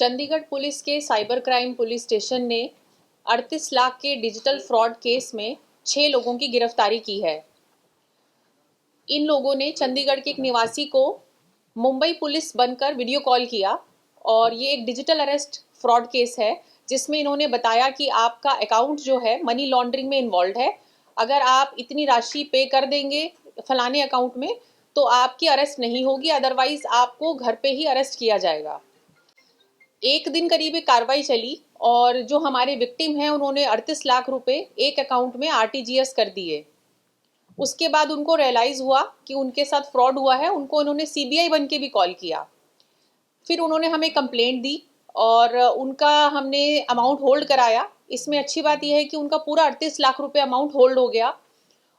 Chandigarh police के cyber crime police station ने 38 लाख के डिजिटल फ्रॉड केस में 6 लोगों की गिरफ्तारी की है। इन लोगों ने चंडीगढ़ के एक निवासी को मुंबई पुलिस बनकर वीडियो कॉल किया और ये एक डिजिटल अरेस्ट फ्रॉड केस है, जिसमें इन्होंने बताया कि आपका अकाउंट जो है मनी लॉन्ड्रिंग में इन्वॉल्व है। अगर आप इतनी राशि पे कर देंगे फलाने अकाउंट में तो आपकी अरेस्ट नहीं होगी, अदरवाइज आपको घर पे ही अरेस्ट किया जाएगा। एक दिन करीब एक कार्रवाई चली और जो हमारे विक्टिम हैं उन्होंने 38 लाख रुपए एक अकाउंट में आरटीजीएस कर दिए। उसके बाद उनको रियलाइज हुआ कि उनके साथ फ्रॉड हुआ है। उनको उन्होंने सीबीआई बन के भी कॉल किया। फिर उन्होंने हमें कंप्लेंट दी और उनका हमने अमाउंट होल्ड कराया। इसमें अच्छी बात यह है कि उनका पूरा 38 लाख रुपए अमाउंट होल्ड हो गया।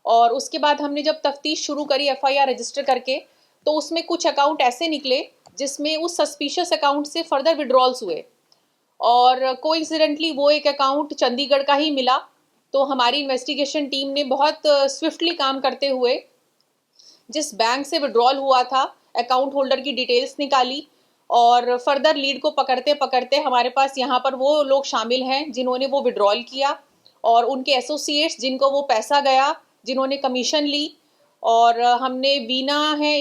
और उसके बाद हमने जब तफ्तीश शुरू करी एफआईआर रजिस्टर करके, तो उसमें कुछ अकाउंट ऐसे निकले जिसमें उस सस्पिशियस अकाउंट से फर्दर विड्रॉल्स हुए और कोइंसिडेंटली वो एक अकाउंट चंडीगढ़ का ही मिला। तो हमारी इन्वेस्टिगेशन टीम ने बहुत स्विफ्टली काम करते हुए जिस बैंक से विड्रॉल हुआ था अकाउंट होल्डर की डिटेल्स निकाली और फर्दर लीड को पकड़ते पकड़ते हमारे पास यहाँ पर वो लोग शामिल हैं जिन्होंने वो विड्रॉल किया और उनके एसोसिएट्स जिनको वो पैसा गया, जिन्होंने कमीशन ली। और हमने वीना है,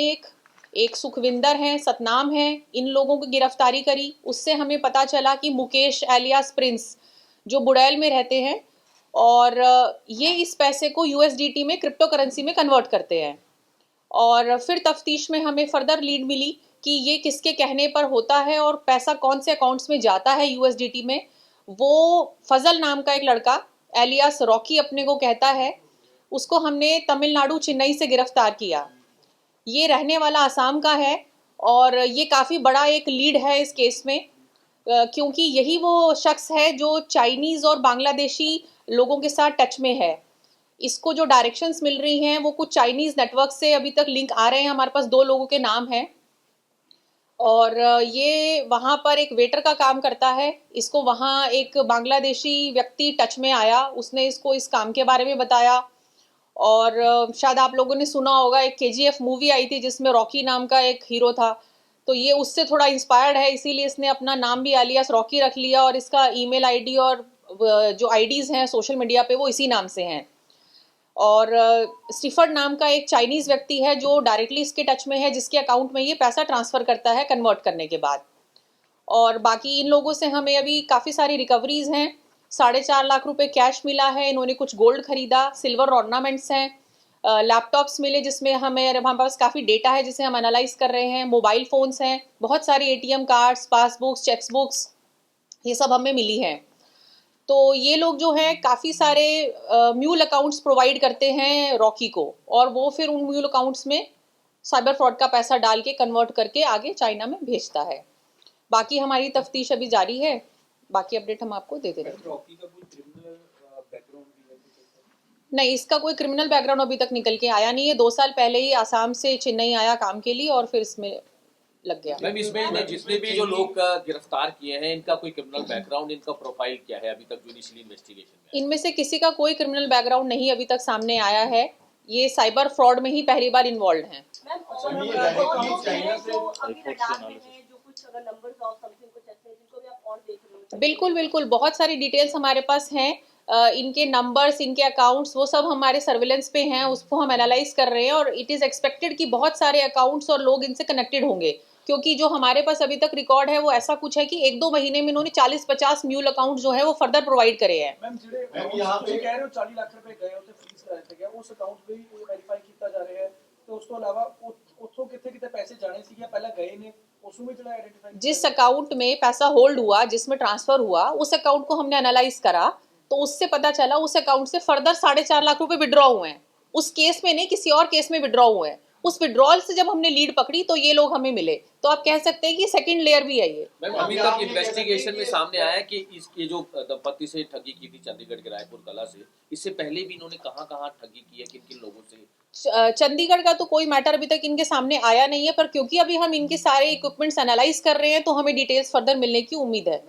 एक सुखविंदर हैं, सतनाम हैं, इन लोगों की गिरफ्तारी करी। उससे हमें पता चला कि मुकेश एलियास प्रिंस जो बुड़ैल में रहते हैं और ये इस पैसे को यूएसडीटी में क्रिप्टो करेंसी में कन्वर्ट करते हैं। और फिर तफ्तीश में हमें फर्दर लीड मिली कि ये किसके कहने पर होता है और पैसा कौन से अकाउंट्स में जाता है यूएसडीटी में। वो फजल नाम का एक लड़का एलियास रॉकी अपने को कहता है, उसको हमने तमिलनाडु चेन्नई से गिरफ्तार किया। ये रहने वाला आसाम का है और ये काफ़ी बड़ा एक लीड है इस केस में, क्योंकि यही वो शख्स है जो चाइनीज़ और बांग्लादेशी लोगों के साथ टच में है। इसको जो डायरेक्शंस मिल रही हैं वो कुछ चाइनीज़ नेटवर्क से अभी तक लिंक आ रहे हैं। हमारे पास 2 लोगों के नाम हैं और ये वहाँ पर एक वेटर का काम करता है। इसको वहाँ एक बांग्लादेशी व्यक्ति टच में आया, उसने इसको इस काम के बारे में बताया। और शायद आप लोगों ने सुना होगा, एक केजीएफ मूवी आई थी जिसमें रॉकी नाम का एक हीरो था, तो ये उससे थोड़ा इंस्पायर्ड है, इसीलिए इसने अपना नाम भी एलियास रॉकी रख लिया और इसका ईमेल आईडी और जो आईडीज़ हैं सोशल मीडिया पे वो इसी नाम से हैं। और स्टीफर्ड नाम का एक चाइनीज़ व्यक्ति है जो डायरेक्टली इसके टच में है, जिसके अकाउंट में ये पैसा ट्रांसफ़र करता है कन्वर्ट करने के बाद। और बाकी इन लोगों से हमें अभी काफ़ी सारी रिकवरीज हैं। 4.5 लाख रुपए कैश मिला है, इन्होंने कुछ गोल्ड खरीदा, सिल्वर ऑर्नामेंट्स हैं, लैपटॉप्स मिले जिसमें हमारे पास काफ़ी डेटा है जिसे हम एनालाइज कर रहे हैं, मोबाइल फ़ोन्स हैं, बहुत सारी ATM cards, passbooks, cheques books, ये सब हमें मिली हैं। तो ये लोग जो हैं काफ़ी सारे म्यूल अकाउंट्स प्रोवाइड करते हैं रॉकी को और वो फिर उन म्यूल अकाउंट्स में साइबर फ्रॉड का पैसा डाल के कन्वर्ट करके आगे चाइना में भेजता है। बाकी हमारी तफ्तीश अभी जारी है, बाकी अपडेट हम आपको देते रहेंगे। नहीं, इसका कोई क्रिमिनल बैकग्राउंड अभी तक निकल के आया नहीं है। 2 साल पहले ही आसाम से चेन्नई आया काम के लिए और फिर इसमें लग गया। मैम, इसमें जितने भी जो लोग गिरफ्तार किए हैं इनका कोई क्रिमिनल बैकग्राउंड, इनका प्रोफाइल क्या है अभी तक जो इनिशियली इन्वेस्टिगेशन में? इनमें से किसी का कोई क्रिमिनल बैकग्राउंड नहीं अभी तक सामने आया है। ये साइबर फ्रॉड में ही पहली बार इन्वॉल्व हैं। बिल्कुल बिल्कुल, बहुत सारी डिटेल्स हमारे पास हैं। इनके नंबर्स, इनके अकाउंट्स, वो सब हमारे सर्विलेंस पे हैं, उसको हम एनालाइज कर रहे हैं और इट इज़ एक्सपेक्टेड कि बहुत सारे अकाउंट्स और लोग इनसे कनेक्टेड होंगे, क्योंकि जो हमारे पास अभी तक रिकॉर्ड है वो ऐसा कुछ है कि 1-2 महीने में इन्होंने 40-50 म्यूल अकाउंट जो है वो फर्दर प्रोवाइड करे हैं। मैम यहाँ पे कह रहे हो 40 लाख रुपए गए होते फ्रीज कराए थे, क्या उस अकाउंट पे ही वेरीफाई किया जा रहा है? तो उस तो अलावा उतो कितने पैसे जाने सी पहले गए ने उसमें जो आइडेंटिफाई जिस अकाउंट में पैसा होल्ड हुआ, जिसमें ट्रांसफर हुआ, उस अकाउंट को हमने एनालाइज करा तो उससे पता चला उस अकाउंट से फर्दर 4.5 लाख रुपए विड्रॉ हुए हैं। उस केस में नहीं, किसी और केस में विड्रॉ हुए हैं। उस विड्रॉल से जब हमने लीड पकड़ी तो ये लोग हमें मिले, तो आप कह सकते हैं कि सेकंड लेयर भी है ये। मैम, अभी तक इन्वेस्टिगेशन में सामने आया है कि इसके जो दंपति से ठगी की थी चंडीगढ़ के रायपुर कला से, इससे पहले भी इन्होंने कहां ठगी की है, किन किन लोगों से? चंडीगढ़ का तो कोई मैटर अभी तक इनके सामने आया नहीं है, पर क्योंकि अभी हम इनके सारे इक्विपमेंट्स एनालाइज कर रहे हैं तो हमें डिटेल्स फर्दर मिलने की उम्मीद है।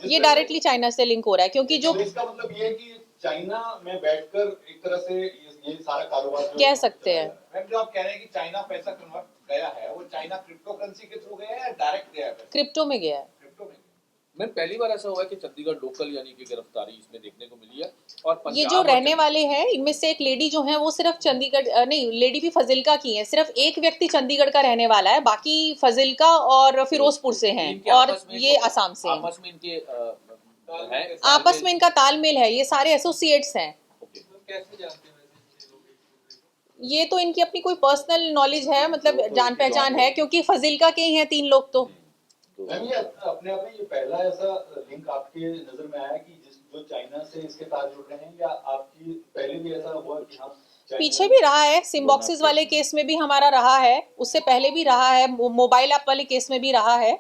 ये डायरेक्टली चाइना से लिंक हो रहा है, क्योंकि जो इसका मतलब ये है कि चाइना में बैठकर एक तरह से ये सारा कारोबार कह सकते हैं। मैम, जो आप कह रहे हैं कि चाइना पैसा कन्वर्ट गया है, वो चाइना क्रिप्टो करेंसी के थ्रू गया है या डायरेक्ट गया है पैसा? क्रिप्टो में गया है। क्रिप्टो में? मैम पहली बार ऐसा हुआ है कि चंडीगढ़ लोकल यानी कि गिरफ्तारी इसमें देखने को मिली है और ये पंजाब जो और रहने वाले हैं इनमें से एक लेडी जो है वो सिर्फ चंडीगढ़ नहीं, लेडी भी फजिल्का की है। सिर्फ एक व्यक्ति चंडीगढ़ का रहने वाला है, बाकी फजिल्का और फिरोजपुर से हैं इनके और आपस में ये असम से हैं। आपस में इनके है आपस में इनका तालमेल है, ये सारे एसोसिएट्स हैं। ओके। कैसे जानते हैं वैसे ये लोग? ये तो इनकी अपनी कोई पर्सनल नॉलेज है, मतलब जान पहचान है, क्योंकि फजिल्का के ही हैं 3 लोग तो। मैम ये अपने आप में ये पहला ऐसा लिंक आपके नजर में आया कि जो चाइना से इसके तार जुड़ रहे हैं, या आपकी पहले भी ऐसा हुआ कि हाँ पीछे भी रहा है, सिम बॉक्सेस वाले केस में भी हमारा रहा है, उससे पहले भी रहा है, मोबाइल ऐप वाले केस में भी रहा है,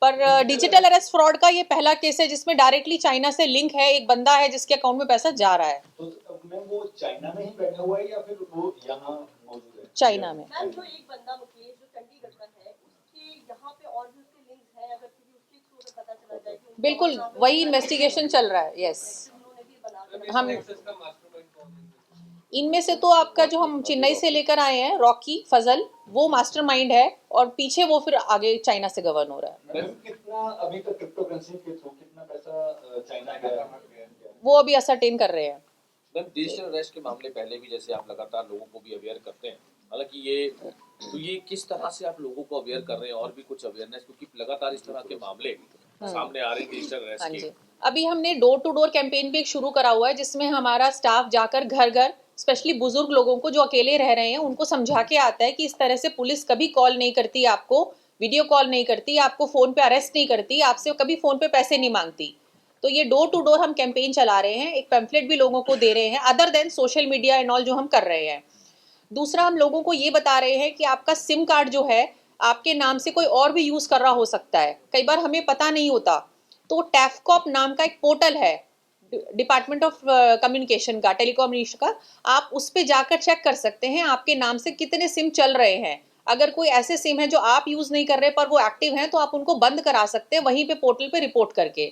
पर डिजिटल अरेस्ट फ्रॉड का ये पहला केस है जिसमें डायरेक्टली चाइना से लिंक है। एक बंदा है जिसके अकाउंट में पैसा जा रहा है। तो मैम वो चाइना में ही बैठा हुआ है या फिर वो यहाँ मौजूद है? चाइना में। मैम जो एक बंदा मुकेश जो चंडीगढ़ का है, उसके यहाँ पे और भी उसके लिंक्स हैं, अगर किसी उसके थ्रू से पता चला जाए कि उनका बिल्कुल वहाँ पे वही कोई इन्वेस्टिगेशन चल रहा है। यस, उन्होंने भी बना कर हम एक्सेस का मास्टरमाइंड कौन है? इनमें से तो आपका जो हम चेन्नई से लेकर आए हैं रॉकी फजल, वो मास्टरमाइंड है और पीछे वो फिर आगे चाइना से गवर्न हो रहा है। मैम कितना अभी तक क्रिप्टो करेंसी के थ्रू कितना पैसा चाइना गया है? वो अभी असरटेन कर रहे हैं। मैम डिजिटल अरेस्ट के मामले पहले भी जैसे आप लगातार लोगों को भी अवेयर करते हैं, हालांकि ये किस तरह से आप लोगों को अवेयर कर रहे हैं और भी कुछ अवेयरनेस, क्योंकि लगातार इस तरह के मामले सामने आ रहे हैं डिजिटल हाँ अरेस्ट जी, के। अभी हमने डोर टू डोर कैंपेन भी एक शुरू करा हुआ है जिसमें हमारा स्टाफ जाकर घर घर, स्पेशली बुजुर्ग लोगों को जो अकेले रह रहे हैं उनको समझा के आता है कि इस तरह से पुलिस कभी कॉल नहीं करती, आपको वीडियो कॉल नहीं करती, आपको फोन पे अरेस्ट नहीं करती, आपसे कभी फोन पे पैसे नहीं मांगती। तो ये डोर टू डोर हम कैंपेन चला रहे हैं, एक पैम्फलेट भी लोगों को दे रहे हैं other than social media and all जो हम कर रहे हैं। दूसरा, हम लोगों को ये बता रहे हैं कि आपका सिम कार्ड जो है आपके नाम से कोई और भी यूज कर रहा हो सकता है, कई बार हमें पता नहीं होता। तो टैफकॉप नाम का एक पोर्टल है डिपार्टमेंट ऑफ कम्युनिकेशन का, टेलीकम्युनिकेशन का, आप उस पे जाकर चेक कर सकते हैं आपके नाम से कितने सिम चल रहे हैं। अगर कोई ऐसे सिम है जो आप यूज नहीं कर रहे पर वो एक्टिव हैं तो आप उनको बंद करा सकते हैं वहीं पे पोर्टल पे रिपोर्ट करके।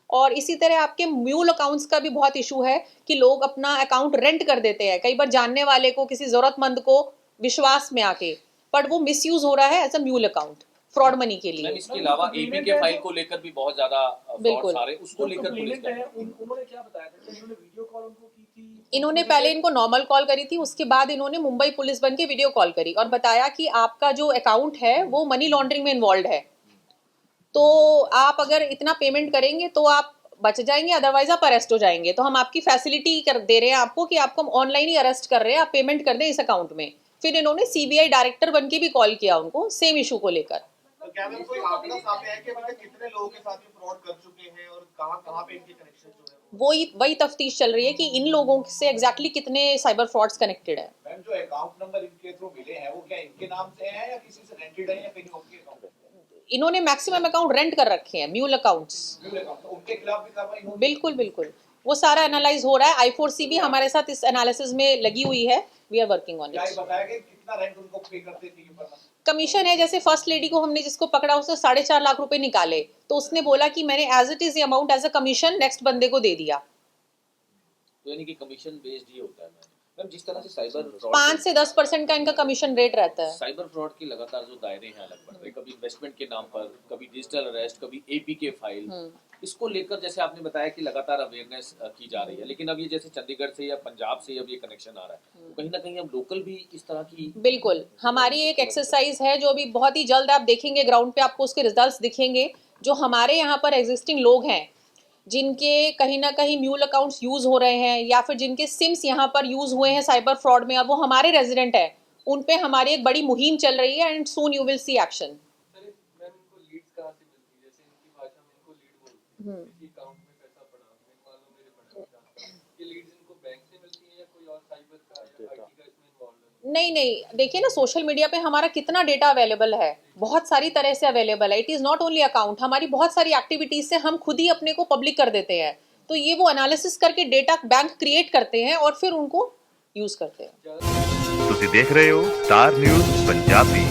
और इसी तरह आपके म्यूल अकाउंट्स का भी बहुत इशू है कि लोग अपना अकाउंट रेंट कर देते हैं, कई बार जानने वाले को, किसी जरूरतमंद को विश्वास में आके, पर वो मिसयूज हो रहा है as a mule account fraud money के मैम लिए। इसके अलावा एपी के फाइल को लेकर भी बहुत ज्यादा बिल्कुल। फ्रॉड सारे उसको लेकर पुलिस का उन्होंने क्या बताया था? इन्होंने वीडियो कॉल उनको की थी? इन्होंने पहले इनको नॉर्मल कॉल करी थी, उसके बाद इन्होंने मुंबई पुलिस बन के वीडियो कॉल करी और बताया कि आपका जो अकाउंट है वो मनी लॉन्ड्रिंग में इन्वॉल्व है, तो आप अगर इतना पेमेंट करेंगे तो आप बच जाएंगे, अदरवाइज आप अरेस्ट हो जाएंगे। तो हम आपकी फैसिलिटी कर दे रहे हैं आपको कि आपको हम ऑनलाइन ही अरेस्ट कर रहे हैं, आप पेमेंट कर दें इस अकाउंट में। फिर इन्होंने सीबीआई डायरेक्टर बन के भी कॉल किया उनको सेम इशू को लेकर। तो क्या मैम कोई आंकड़ा सामने आया कि अभी तक कितने लोगों के साथ ये फ्रॉड कर चुके हैं और कहां पे इनके कनेक्शन जो है? वही तफ्तीश चल रही है कि इन लोगों से एग्जैक्टली कितने साइबर फ्रॉड्स कनेक्टेड है। मैम जो अकाउंट नंबर इनके थ्रू मिले हैं वो क्या इनके नाम से हैं या किसी से रेंटेड है या कहीं और के अकाउंट है? इन्होंने मैक्सिमम अकाउंट रेंट कर रखे हैं, म्यूल अकाउंट्स। तो उनके खिलाफ भी कार्रवाई होगी? बिल्कुल बिल्कुल, वो सारा एनालाइज हो रहा है। I4C भी हमारे साथ इस एनालिसिस में लगी हुई है, वी आर वर्किंग ऑन क्या ये इट। बताया कि कितना रेंट उनको पे करते थे ये पर? कमीशन है, जैसे फर्स्ट लेडी को हमने जिसको पकड़ा उससे 4.5 लाख रुपए निकाले, तो उसने बोला कि मैंने as it is amount as a commission next बंदे को दे दिया। तो यानी कि कमीशन बेस्ड ही होता है मैम जिस तरह से साइबर 5 से 10% का इनका कमीशन रेट रहता है। साइबर फ्रॉड के लगातार जो दायरे हैं अलग बढ़ रहे, कभी इन्वेस्टमेंट के नाम पर, कभी डिजिटल अरेस्ट, कभी एपी के फाइल, इसको लेकर जैसे आपने बताया कि लगातार अवेयरनेस की जा रही है, लेकिन अब ये जैसे चंडीगढ़ से या पंजाब से अब ये कनेक्शन आ रहा है, तो कहीं ना कहीं अब लोकल भी इस तरह की बिल्कुल, हमारी एक एक्सरसाइज है जो अभी बहुत ही जल्द आप देखेंगे ग्राउंड पे, आपको उसके रिजल्ट्स दिखेंगे। जो हमारे यहाँ पर एग्जिस्टिंग लोग हैं जिनके कहीं ना कहीं म्यूल अकाउंट्स यूज हो रहे हैं या फिर जिनके सिम्स यहाँ पर यूज हुए हैं साइबर फ्रॉड में और वो हमारे रेजिडेंट है, उन पे हमारी एक बड़ी मुहिम चल रही है and soon you will see action. Ma'am इनको लीड्स कहाँ से मिलती है? जैसे इनकी भाषा में इनको लीड बोलते हैं, किसी अकाउंट में पैसा पड़ा, मान लो मेरे पड़ा, ये लीड्स इनको बैंक से मिलती है या कोई और साइबर का या आईटी का इसमें इन्वॉल्व है? नहीं, देखिए ना सोशल मीडिया पे हमारा कितना डेटा अवेलेबल है, बहुत सारी तरह से अवेलेबल है। It is not only account, हमारी बहुत सारी एक्टिविटीज से हम खुद ही अपने को पब्लिक कर देते हैं। तो ये वो एनालिसिस करके डेटा बैंक क्रिएट करते हैं और फिर उनको यूज करते हैं। ਤੁਸੀਂ ਦੇਖ ਰਹੇ ਹੋ ਸਟਾਰ ਨਿਊਜ਼ ਪੰਜਾਬੀ।